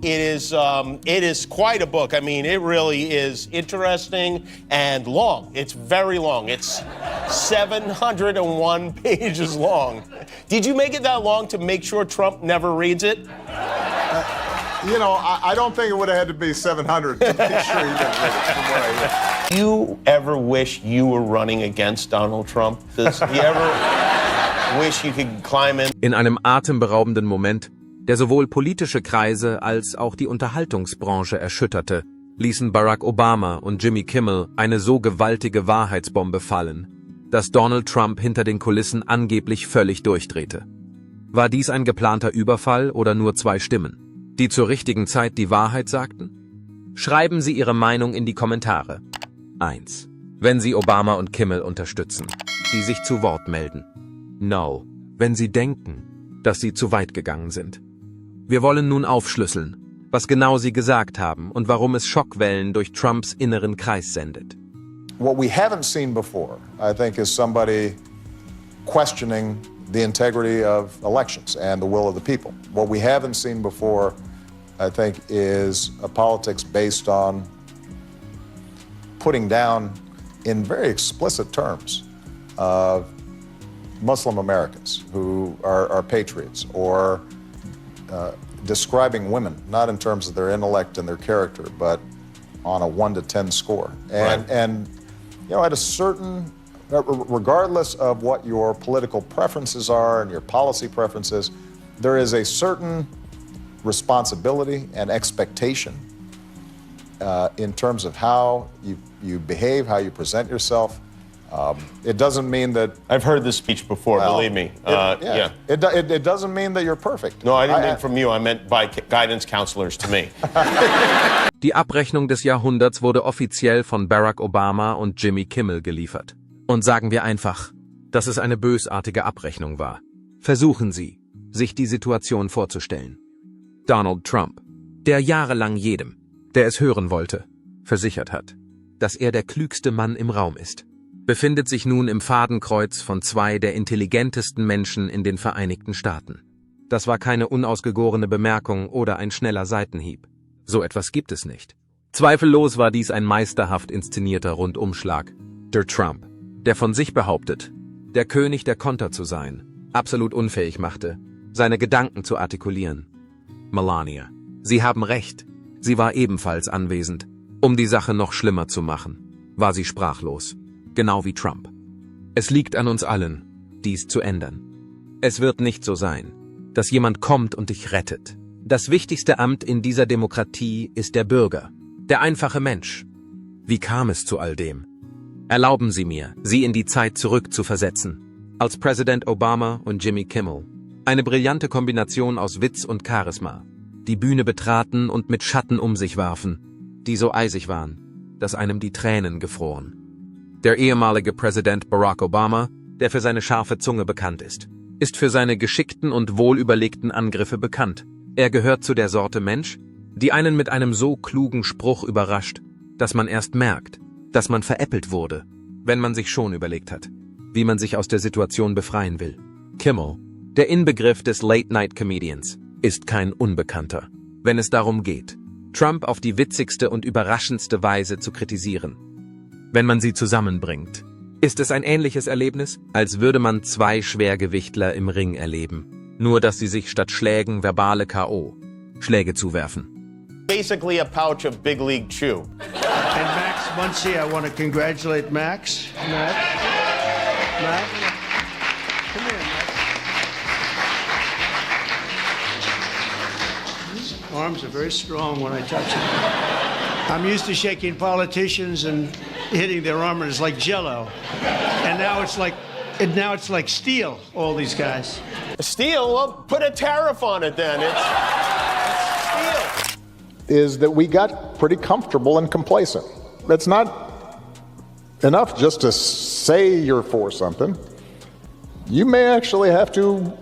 It is quite a book. I mean, it really is interesting and long. It's very long. It's 701 pages long. Did you make it that long to make sure Trump never reads it? I don't think it would have had to be 700 to make sure he didn't read it from what I hear. You ever wish you were running against Donald Trump? Does he ever wish you could climb in? In einem atemberaubenden Moment, der sowohl politische Kreise als auch die Unterhaltungsbranche erschütterte, ließen Barack Obama und Jimmy Kimmel eine so gewaltige Wahrheitsbombe fallen, dass Donald Trump hinter den Kulissen angeblich völlig durchdrehte. War dies ein geplanter Überfall oder nur zwei Stimmen, die zur richtigen Zeit die Wahrheit sagten? Schreiben Sie Ihre Meinung in die Kommentare. 1. Wenn Sie Obama und Kimmel unterstützen, die sich zu Wort melden. No. Wenn Sie denken, dass Sie zu weit gegangen sind. Wir wollen nun aufschlüsseln, was genau Sie gesagt haben und warum es Schockwellen durch Trumps inneren Kreis sendet. What we haven't seen before, I think, is somebody questioning the integrity of elections and the will of the people. What we haven't seen before, I think, is a politics based on putting down, in very explicit terms, Muslim Americans who are patriots, or describing women, not in terms of their intellect and their character, but on a 1 to 10 score. And at a certain, regardless of what your political preferences are and your policy preferences, there is a certain responsibility and expectation in terms of how you behave, how you present yourself. It doesn't mean that... I've heard this speech before, believe me. It doesn't mean that you're perfect. No, I didn't mean from you. I meant by guidance counselors to me. Die Abrechnung des Jahrhunderts wurde offiziell von Barack Obama und Jimmy Kimmel geliefert. Und sagen wir einfach, dass es eine bösartige Abrechnung war. Versuchen Sie, sich die Situation vorzustellen. Donald Trump, der jahrelang jedem, der es hören wollte, versichert hat, dass er der klügste Mann im Raum ist, befindet sich nun im Fadenkreuz von zwei der intelligentesten Menschen in den Vereinigten Staaten. Das war keine unausgegorene Bemerkung oder ein schneller Seitenhieb. So etwas gibt es nicht. Zweifellos war dies ein meisterhaft inszenierter Rundumschlag. Der Trump, der von sich behauptet, der König der Konter zu sein, absolut unfähig machte, seine Gedanken zu artikulieren. Melania, Sie haben recht. Sie war ebenfalls anwesend. Um die Sache noch schlimmer zu machen, war sie sprachlos. Genau wie Trump. Es liegt an uns allen, dies zu ändern. Es wird nicht so sein, dass jemand kommt und dich rettet. Das wichtigste Amt in dieser Demokratie ist der Bürger, der einfache Mensch. Wie kam es zu all dem? Erlauben Sie mir, Sie in die Zeit zurückzuversetzen. Als Präsident Obama und Jimmy Kimmel, eine brillante Kombination aus Witz und Charisma, die Bühne betraten und mit Schatten um sich warfen, die so eisig waren, dass einem die Tränen gefroren. Der ehemalige Präsident Barack Obama, der für seine scharfe Zunge bekannt ist für seine geschickten und wohlüberlegten Angriffe bekannt. Er gehört zu der Sorte Mensch, die einen mit einem so klugen Spruch überrascht, dass man erst merkt, dass man veräppelt wurde, wenn man sich schon überlegt hat, wie man sich aus der Situation befreien will. Kimmel, der Inbegriff des Late-Night-Comedians, ist kein Unbekannter, wenn es darum geht, Trump auf die witzigste und überraschendste Weise zu kritisieren. Wenn man sie zusammenbringt, ist es ein ähnliches Erlebnis, als würde man zwei Schwergewichtler im Ring erleben, nur dass sie sich statt Schlägen verbale K.O.-Schläge zuwerfen. Basically a pouch of Big League Chew. And Max Muncy, I want to congratulate Max. Max. Come here, Max. His arms are very strong when I touch them. I'm used to shaking politicians and hitting their armors like Jello, and now it's like steel. All these guys. Steel? Well, put a tariff on it then. It's steel. Is that we got pretty comfortable and complacent. It's not enough just to say you're for something. You may actually have to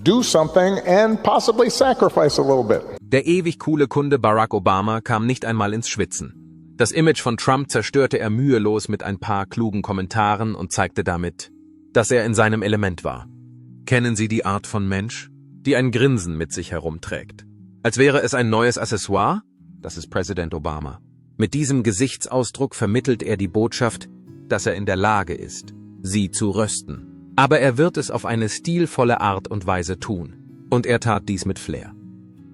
do something and possibly sacrifice a little bit. Der ewig coole Kunde Barack Obama kam nicht einmal ins Schwitzen. Das Image von Trump zerstörte er mühelos mit ein paar klugen Kommentaren und zeigte damit, dass er in seinem Element war. Kennen Sie die Art von Mensch, die ein Grinsen mit sich herumträgt? Als wäre es ein neues Accessoire? Das ist Präsident Obama. Mit diesem Gesichtsausdruck vermittelt er die Botschaft, dass er in der Lage ist, sie zu rösten. Aber er wird es auf eine stilvolle Art und Weise tun. Und er tat dies mit Flair.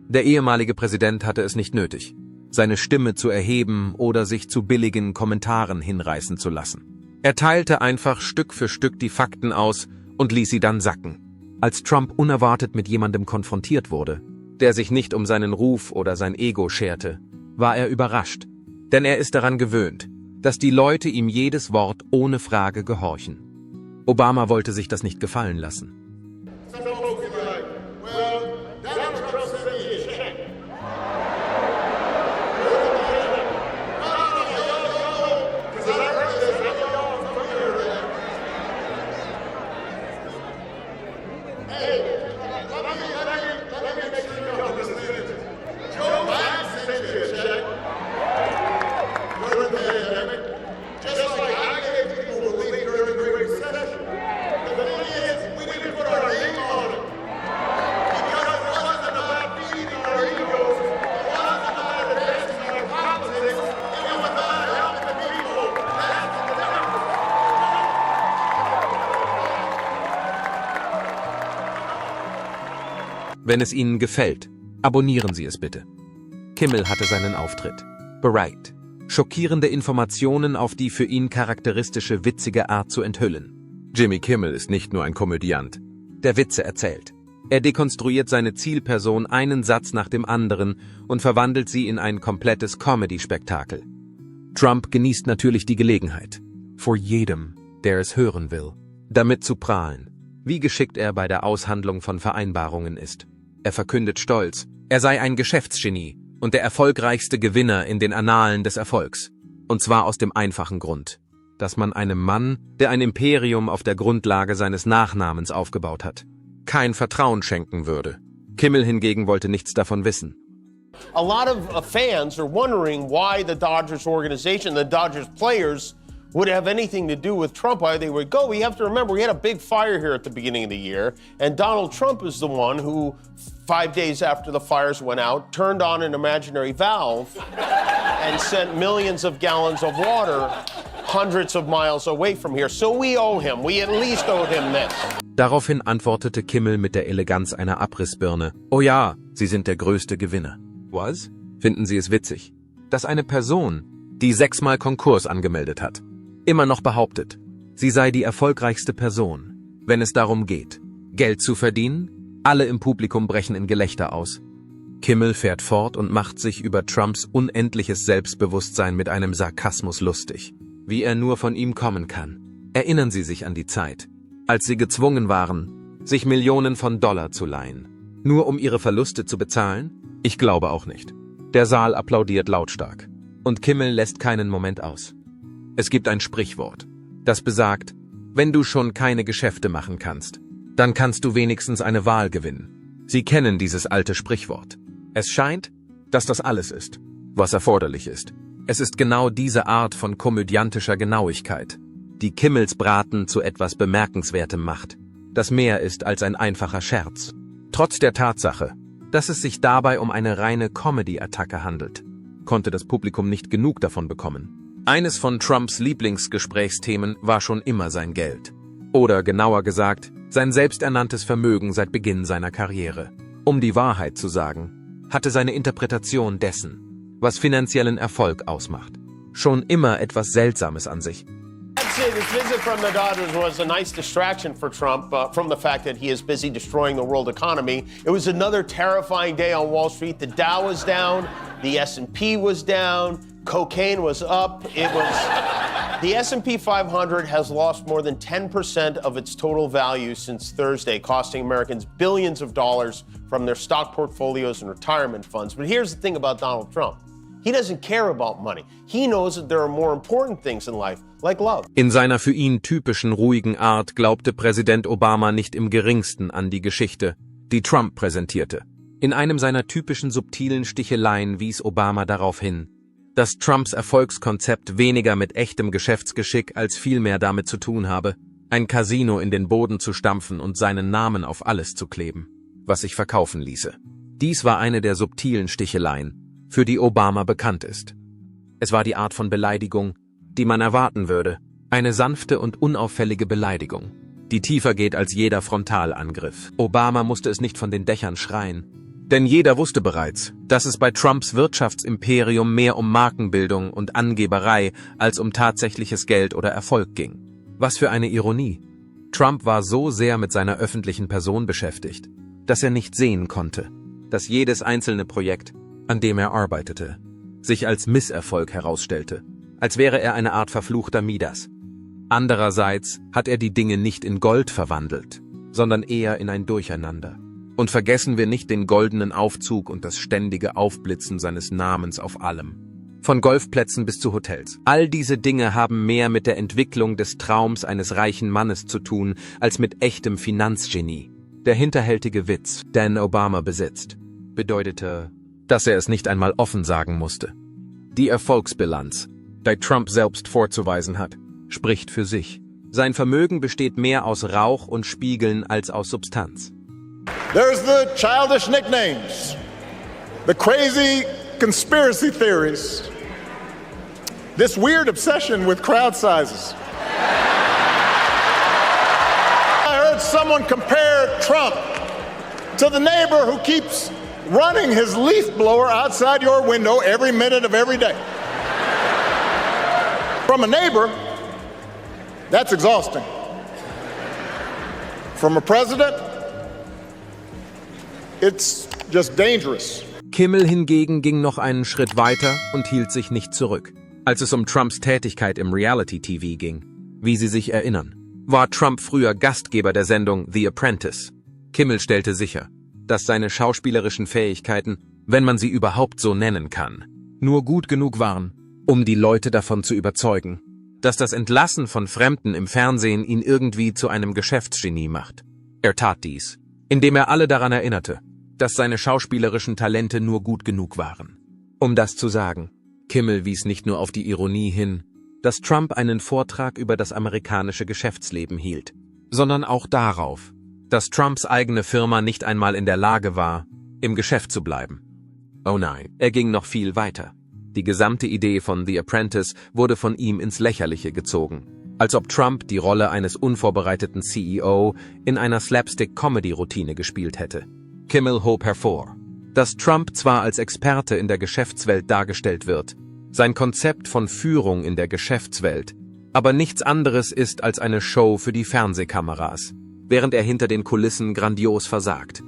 Der ehemalige Präsident hatte es nicht nötig, seine Stimme zu erheben oder sich zu billigen Kommentaren hinreißen zu lassen. Er teilte einfach Stück für Stück die Fakten aus und ließ sie dann sacken. Als Trump unerwartet mit jemandem konfrontiert wurde, der sich nicht um seinen Ruf oder sein Ego scherte, war er überrascht, denn er ist daran gewöhnt, dass die Leute ihm jedes Wort ohne Frage gehorchen. Obama wollte sich das nicht gefallen lassen. Wenn es Ihnen gefällt, abonnieren Sie es bitte. Kimmel hatte seinen Auftritt. Bereit, schockierende Informationen auf die für ihn charakteristische witzige Art zu enthüllen. Jimmy Kimmel ist nicht nur ein Komödiant, der Witze erzählt. Er dekonstruiert seine Zielperson einen Satz nach dem anderen und verwandelt sie in ein komplettes Comedy-Spektakel. Trump genießt natürlich die Gelegenheit, vor jedem, der es hören will, damit zu prahlen, wie geschickt er bei der Aushandlung von Vereinbarungen ist. Er verkündet stolz, er sei ein Geschäftsgenie und der erfolgreichste Gewinner in den Annalen des Erfolgs. Und zwar aus dem einfachen Grund, dass man einem Mann, der ein Imperium auf der Grundlage seines Nachnamens aufgebaut hat, kein Vertrauen schenken würde. Kimmel hingegen wollte nichts davon wissen. A lot of fans are wondering why the Dodgers organization, the Dodgers players, would have anything to do with Trump, why they would go. We have to remember, we had a big fire here at the beginning of the year, and Donald Trump is the one who, 5 days after the fires went out, turned on an imaginary valve and sent millions of gallons of water hundreds of miles away from here. So we owe him. We at least owed him this. Daraufhin antwortete Kimmel mit der Eleganz einer Abrissbirne: Oh ja, Sie sind der größte Gewinner. Was? Finden Sie es witzig, dass eine Person, die 6-mal Konkurs angemeldet hat, immer noch behauptet, sie sei die erfolgreichste Person, wenn es darum geht, Geld zu verdienen? Alle im Publikum brechen in Gelächter aus. Kimmel fährt fort und macht sich über Trumps unendliches Selbstbewusstsein mit einem Sarkasmus lustig, wie er nur von ihm kommen kann. Erinnern Sie sich an die Zeit, als Sie gezwungen waren, sich Millionen von Dollar zu leihen, nur um Ihre Verluste zu bezahlen? Ich glaube auch nicht. Der Saal applaudiert lautstark. Und Kimmel lässt keinen Moment aus. Es gibt ein Sprichwort, das besagt, wenn du schon keine Geschäfte machen kannst, dann kannst du wenigstens eine Wahl gewinnen. Sie kennen dieses alte Sprichwort. Es scheint, dass das alles ist, was erforderlich ist. Es ist genau diese Art von komödiantischer Genauigkeit, die Kimmels Braten zu etwas Bemerkenswertem macht, das mehr ist als ein einfacher Scherz. Trotz der Tatsache, dass es sich dabei um eine reine Comedy-Attacke handelt, konnte das Publikum nicht genug davon bekommen. Eines von Trumps Lieblingsgesprächsthemen war schon immer sein Geld. Oder genauer gesagt, sein selbsternanntes Vermögen seit Beginn seiner Karriere. Um die Wahrheit zu sagen, hatte seine Interpretation dessen, was finanziellen Erfolg ausmacht, schon immer etwas Seltsames an sich. I'd say this visit from the Dodgers was a nice distraction for Trump from the fact that he is busy destroying the world economy. It was another terrifying day on Wall Street. The Dow was down, the S&P was down, cocaine was up. The S&P 500 has lost more than 10% of its total value since Thursday, costing Americans billions of dollars from their stock portfolios and retirement funds. But here's the thing about Donald Trump. He doesn't care about money. He knows that there are more important things in life, like love. In seiner für ihn typischen ruhigen Art glaubte Präsident Obama nicht im geringsten an die Geschichte, die Trump präsentierte. In einem seiner typischen subtilen Sticheleien wies Obama darauf hin, dass Trumps Erfolgskonzept weniger mit echtem Geschäftsgeschick als vielmehr damit zu tun habe, ein Casino in den Boden zu stampfen und seinen Namen auf alles zu kleben, was sich verkaufen ließe. Dies war eine der subtilen Sticheleien, für die Obama bekannt ist. Es war die Art von Beleidigung, die man erwarten würde, eine sanfte und unauffällige Beleidigung, die tiefer geht als jeder Frontalangriff. Obama musste es nicht von den Dächern schreien, denn jeder wusste bereits, dass es bei Trumps Wirtschaftsimperium mehr um Markenbildung und Angeberei als um tatsächliches Geld oder Erfolg ging. Was für eine Ironie. Trump war so sehr mit seiner öffentlichen Person beschäftigt, dass er nicht sehen konnte, dass jedes einzelne Projekt, an dem er arbeitete, sich als Misserfolg herausstellte, als wäre er eine Art verfluchter Midas. Andererseits hat er die Dinge nicht in Gold verwandelt, sondern eher in ein Durcheinander. Und vergessen wir nicht den goldenen Aufzug und das ständige Aufblitzen seines Namens auf allem. Von Golfplätzen bis zu Hotels. All diese Dinge haben mehr mit der Entwicklung des Traums eines reichen Mannes zu tun, als mit echtem Finanzgenie. Der hinterhältige Witz, den Obama besitzt, bedeutete, dass er es nicht einmal offen sagen musste. Die Erfolgsbilanz, die Trump selbst vorzuweisen hat, spricht für sich. Sein Vermögen besteht mehr aus Rauch und Spiegeln als aus Substanz. There's the childish nicknames, the crazy conspiracy theories, this weird obsession with crowd sizes. I heard someone compare Trump to the neighbor who keeps running his leaf blower outside your window every minute of every day. From a neighbor, that's exhausting. From a president, it's just dangerous. Kimmel hingegen ging noch einen Schritt weiter und hielt sich nicht zurück. Als es um Trumps Tätigkeit im Reality-TV ging, wie Sie sich erinnern, war Trump früher Gastgeber der Sendung The Apprentice. Kimmel stellte sicher, dass seine schauspielerischen Fähigkeiten, wenn man sie überhaupt so nennen kann, nur gut genug waren, um die Leute davon zu überzeugen, dass das Entlassen von Fremden im Fernsehen ihn irgendwie zu einem Geschäftsgenie macht. Er tat dies, indem er alle daran erinnerte, dass seine schauspielerischen Talente nur gut genug waren. Um das zu sagen, Kimmel wies nicht nur auf die Ironie hin, dass Trump einen Vortrag über das amerikanische Geschäftsleben hielt, sondern auch darauf, dass Trumps eigene Firma nicht einmal in der Lage war, im Geschäft zu bleiben. Oh nein, er ging noch viel weiter. Die gesamte Idee von The Apprentice wurde von ihm ins Lächerliche gezogen, als ob Trump die Rolle eines unvorbereiteten CEO in einer Slapstick-Comedy-Routine gespielt hätte. Kimmel hob hervor, dass Trump zwar als Experte in der Geschäftswelt dargestellt wird, sein Konzept von Führung in der Geschäftswelt aber nichts anderes ist als eine Show für die Fernsehkameras, während er hinter den Kulissen grandios versagt.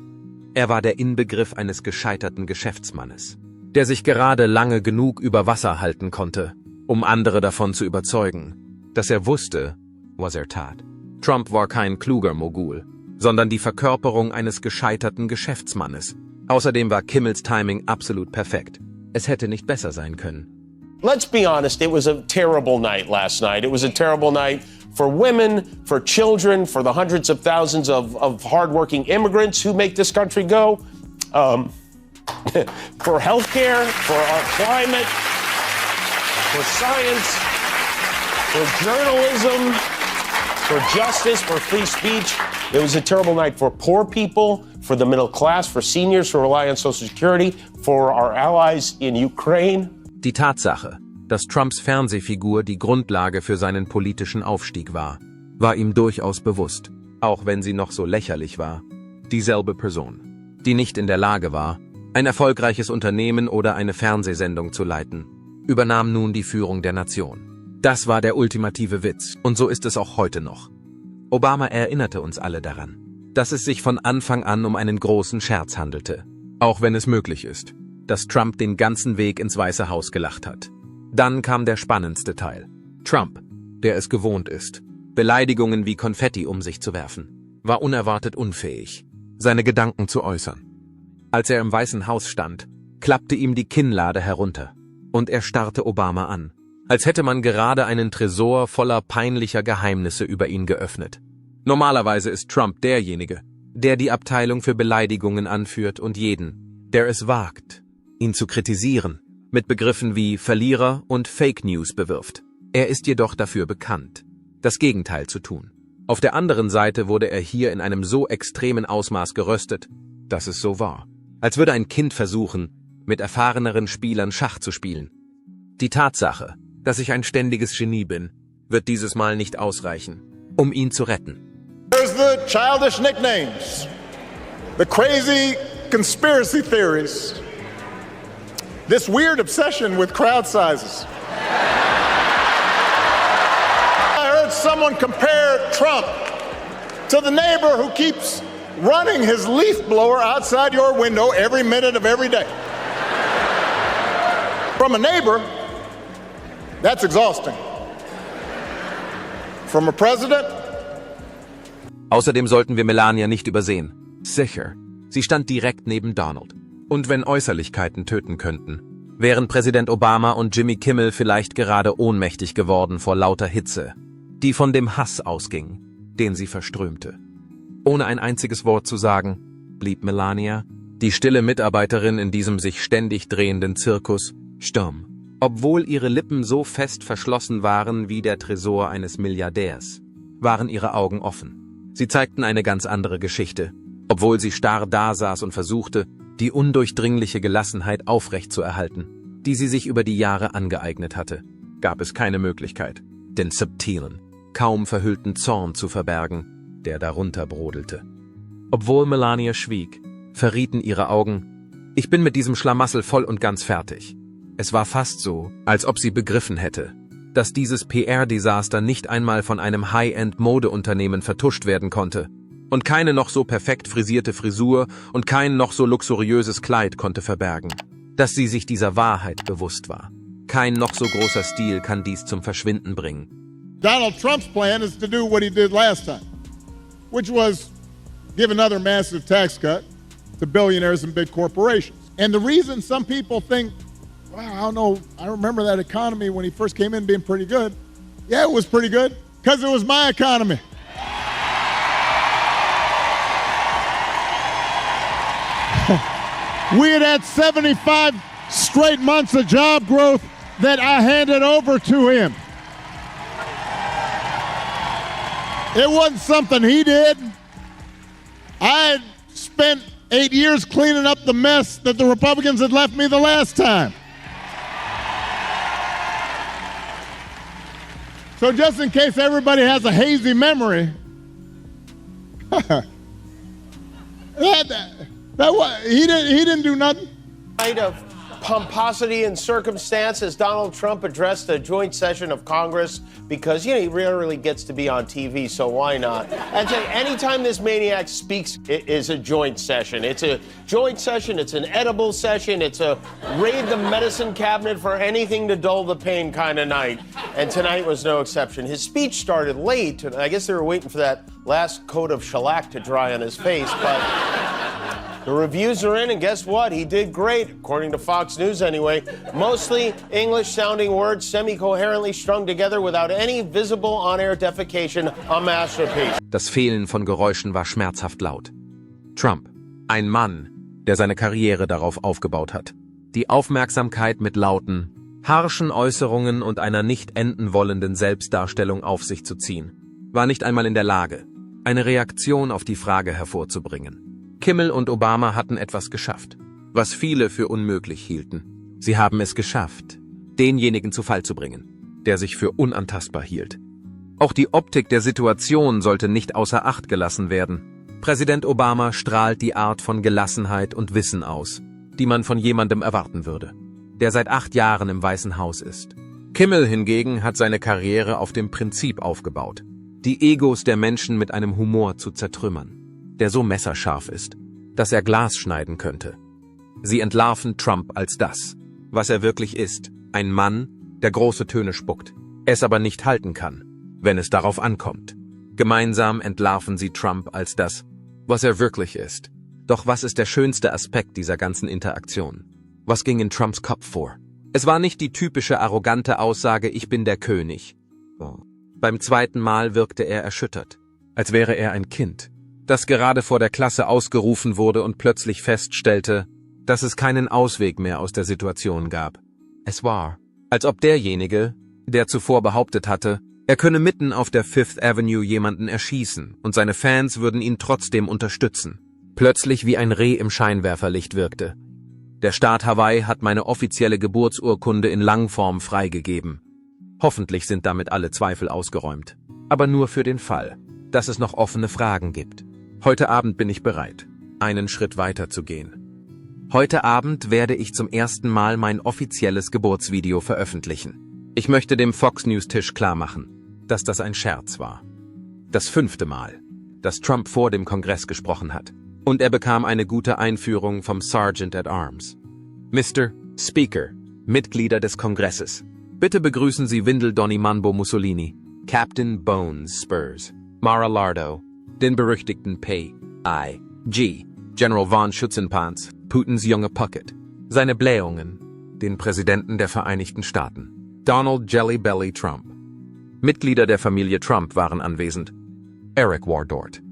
Er war der Inbegriff eines gescheiterten Geschäftsmannes, der sich gerade lange genug über Wasser halten konnte, um andere davon zu überzeugen, dass er wusste, was er tat. Trump war kein kluger Mogul, sondern die Verkörperung eines gescheiterten Geschäftsmannes. Außerdem war Kimmels Timing absolut perfekt. Es hätte nicht besser sein können. Let's be honest, it was a terrible night last night. It was a terrible night for women, for children, for the hundreds of thousands of hardworking immigrants who make this country go, for healthcare, for our climate, for science, for journalism, for justice, for free speech. It was a terrible night for poor people, for the middle class, for seniors who rely on Social Security, for our allies in Ukraine. Die Tatsache, dass Trumps Fernsehfigur die Grundlage für seinen politischen Aufstieg war ihm durchaus bewusst, auch wenn sie noch so lächerlich war. Dieselbe Person, die nicht in der Lage war, ein erfolgreiches Unternehmen oder eine Fernsehsendung zu leiten, übernahm nun die Führung der Nation. Das war der ultimative Witz, und so ist es auch heute noch. Obama erinnerte uns alle daran, dass es sich von Anfang an um einen großen Scherz handelte, auch wenn es möglich ist, dass Trump den ganzen Weg ins Weiße Haus gelacht hat. Dann kam der spannendste Teil. Trump, der es gewohnt ist, Beleidigungen wie Konfetti um sich zu werfen, war unerwartet unfähig, seine Gedanken zu äußern. Als er im Weißen Haus stand, klappte ihm die Kinnlade herunter, und er starrte Obama an, als hätte man gerade einen Tresor voller peinlicher Geheimnisse über ihn geöffnet. Normalerweise ist Trump derjenige, der die Abteilung für Beleidigungen anführt und jeden, der es wagt, ihn zu kritisieren, mit Begriffen wie Verlierer und Fake News bewirft. Er ist jedoch dafür bekannt, das Gegenteil zu tun. Auf der anderen Seite wurde er hier in einem so extremen Ausmaß geröstet, dass es so war. Als würde ein Kind versuchen, mit erfahreneren Spielern Schach zu spielen. Die Tatsache, dass ich ein ständiges Genie bin, wird dieses Mal nicht ausreichen, um ihn zu retten. There's the childish nicknames, the crazy conspiracy theories, this weird obsession with crowd sizes. I heard someone compare Trump to the neighbor who keeps running his leaf blower outside your window every minute of every day. From a neighbor, that's exhausting. From a president? Außerdem sollten wir Melania nicht übersehen. Sicher, sie stand direkt neben Donald. Und wenn Äußerlichkeiten töten könnten, wären Präsident Obama und Jimmy Kimmel vielleicht gerade ohnmächtig geworden vor lauter Hitze, die von dem Hass ausging, den sie verströmte. Ohne ein einziges Wort zu sagen, blieb Melania, die stille Mitarbeiterin in diesem sich ständig drehenden Zirkus, stumm. Obwohl ihre Lippen so fest verschlossen waren wie der Tresor eines Milliardärs, waren ihre Augen offen. Sie zeigten eine ganz andere Geschichte. Obwohl sie starr dasaß und versuchte, die undurchdringliche Gelassenheit aufrechtzuerhalten, die sie sich über die Jahre angeeignet hatte, gab es keine Möglichkeit, den subtilen, kaum verhüllten Zorn zu verbergen, der darunter brodelte. Obwohl Melania schwieg, verrieten ihre Augen: Ich bin mit diesem Schlamassel voll und ganz fertig. Es war fast so, als ob sie begriffen hätte, dass dieses PR-Desaster nicht einmal von einem High-End-Modeunternehmen vertuscht werden konnte. Und keine noch so perfekt frisierte Frisur und kein noch so luxuriöses Kleid konnte verbergen, dass sie sich dieser Wahrheit bewusst war. Kein noch so großer Stil kann dies zum Verschwinden bringen. Donald Trump's plan is to do what he did last time, which was give another massive tax cut to billionaires and big corporations. And the reason some people think, well, I don't know, I remember that economy when he first came in being pretty good. Yeah, it was pretty good, because it was my economy. We had 75 straight months of job growth that I handed over to him. It wasn't something he did. I had spent 8 years cleaning up the mess that the Republicans had left me the last time. So just in case everybody has a hazy memory, he didn't do nothing. Night of pomposity and circumstance as Donald Trump addressed a joint session of Congress because, he rarely gets to be on TV, so why not? And anytime this maniac speaks, it is a joint session. It's a joint session, it's an edible session, it's a raid the medicine cabinet for anything to dull the pain kind of night. And tonight was no exception. His speech started late, and I guess they were waiting for that last coat of shellac to dry on his face, but the reviews are in, and guess what? He did great, according to Fox News anyway. Mostly English-sounding words, semi-coherently strung together without any visible on-air defecation, a masterpiece. Das Fehlen von Geräuschen war schmerzhaft laut. Trump, ein Mann, der seine Karriere darauf aufgebaut hat, die Aufmerksamkeit mit lauten, harschen Äußerungen und einer nicht enden wollenden Selbstdarstellung auf sich zu ziehen, war nicht einmal in der Lage, eine Reaktion auf die Frage hervorzubringen. Kimmel und Obama hatten etwas geschafft, was viele für unmöglich hielten. Sie haben es geschafft, denjenigen zu Fall zu bringen, der sich für unantastbar hielt. Auch die Optik der Situation sollte nicht außer Acht gelassen werden. Präsident Obama strahlt die Art von Gelassenheit und Wissen aus, die man von jemandem erwarten würde, der seit 8 Jahren im Weißen Haus ist. Kimmel hingegen hat seine Karriere auf dem Prinzip aufgebaut, die Egos der Menschen mit einem Humor zu zertrümmern, der so messerscharf ist, dass er Glas schneiden könnte. Sie entlarven Trump als das, was er wirklich ist, ein Mann, der große Töne spuckt, es aber nicht halten kann, wenn es darauf ankommt. Gemeinsam entlarven sie Trump als das, was er wirklich ist. Doch was ist der schönste Aspekt dieser ganzen Interaktion? Was ging in Trumps Kopf vor? Es war nicht die typische arrogante Aussage, ich bin der König. Beim zweiten Mal wirkte er erschüttert, als wäre er ein Kind, das gerade vor der Klasse ausgerufen wurde und plötzlich feststellte, dass es keinen Ausweg mehr aus der Situation gab. Es war, als ob derjenige, der zuvor behauptet hatte, er könne mitten auf der Fifth Avenue jemanden erschießen und seine Fans würden ihn trotzdem unterstützen, plötzlich wie ein Reh im Scheinwerferlicht wirkte. Der Staat Hawaii hat meine offizielle Geburtsurkunde in Langform freigegeben. Hoffentlich sind damit alle Zweifel ausgeräumt. Aber nur für den Fall, dass es noch offene Fragen gibt. Heute Abend bin ich bereit, einen Schritt weiter zu gehen. Heute Abend werde ich zum ersten Mal mein offizielles Geburtsvideo veröffentlichen. Ich möchte dem Fox News-Tisch klarmachen, dass das ein Scherz war. Das 5. Mal, dass Trump vor dem Kongress gesprochen hat. Und er bekam eine gute Einführung vom Sergeant at Arms. Mr. Speaker, Mitglieder des Kongresses, bitte begrüßen Sie Windel Donny Manbo Mussolini, Captain Bones Spurs, Mar-a-Lardo, den berüchtigten P.I.G., General von Schützenpanz, Putins Junge Puckett, seine Blähungen, den Präsidenten der Vereinigten Staaten, Donald Jelly Belly Trump. Mitglieder der Familie Trump waren anwesend. Eric war dort.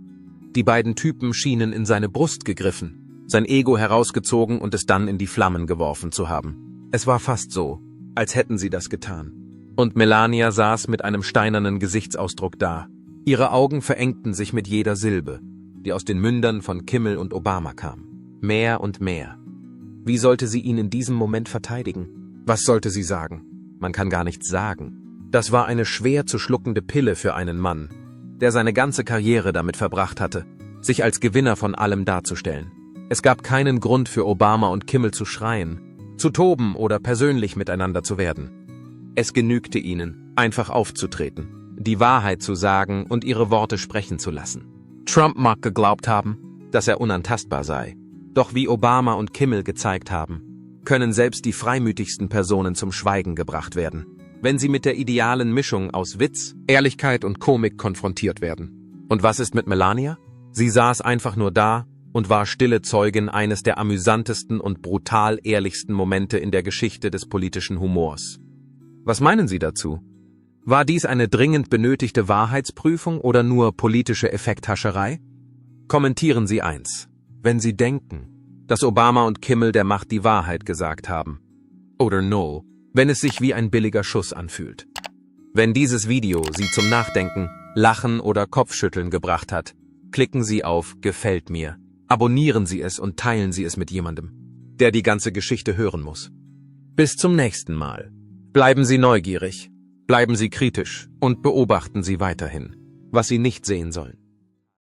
Die beiden Typen schienen in seine Brust gegriffen, sein Ego herausgezogen und es dann in die Flammen geworfen zu haben. Es war fast so, als hätten sie das getan. Und Melania saß mit einem steinernen Gesichtsausdruck da. Ihre Augen verengten sich mit jeder Silbe, die aus den Mündern von Kimmel und Obama kam. Mehr und mehr. Wie sollte sie ihn in diesem Moment verteidigen? Was sollte sie sagen? Man kann gar nichts sagen. Das war eine schwer zu schluckende Pille für einen Mann, der seine ganze Karriere damit verbracht hatte, sich als Gewinner von allem darzustellen. Es gab keinen Grund für Obama und Kimmel zu schreien, zu toben oder persönlich miteinander zu werden. Es genügte ihnen, einfach aufzutreten, die Wahrheit zu sagen und ihre Worte sprechen zu lassen. Trump mag geglaubt haben, dass er unantastbar sei. Doch wie Obama und Kimmel gezeigt haben, können selbst die freimütigsten Personen zum Schweigen gebracht werden, wenn sie mit der idealen Mischung aus Witz, Ehrlichkeit und Komik konfrontiert werden. Und was ist mit Melania? Sie saß einfach nur da und war stille Zeugin eines der amüsantesten und brutal ehrlichsten Momente in der Geschichte des politischen Humors. Was meinen Sie dazu? War dies eine dringend benötigte Wahrheitsprüfung oder nur politische Effekthascherei? Kommentieren Sie eins, wenn Sie denken, dass Obama und Kimmel der Macht die Wahrheit gesagt haben. Oder no, wenn es sich wie ein billiger Schuss anfühlt. Wenn dieses Video Sie zum Nachdenken, Lachen oder Kopfschütteln gebracht hat, klicken Sie auf Gefällt mir, abonnieren Sie es und teilen Sie es mit jemandem, der die ganze Geschichte hören muss. Bis zum nächsten Mal. Bleiben Sie neugierig, bleiben Sie kritisch und beobachten Sie weiterhin, was Sie nicht sehen sollen.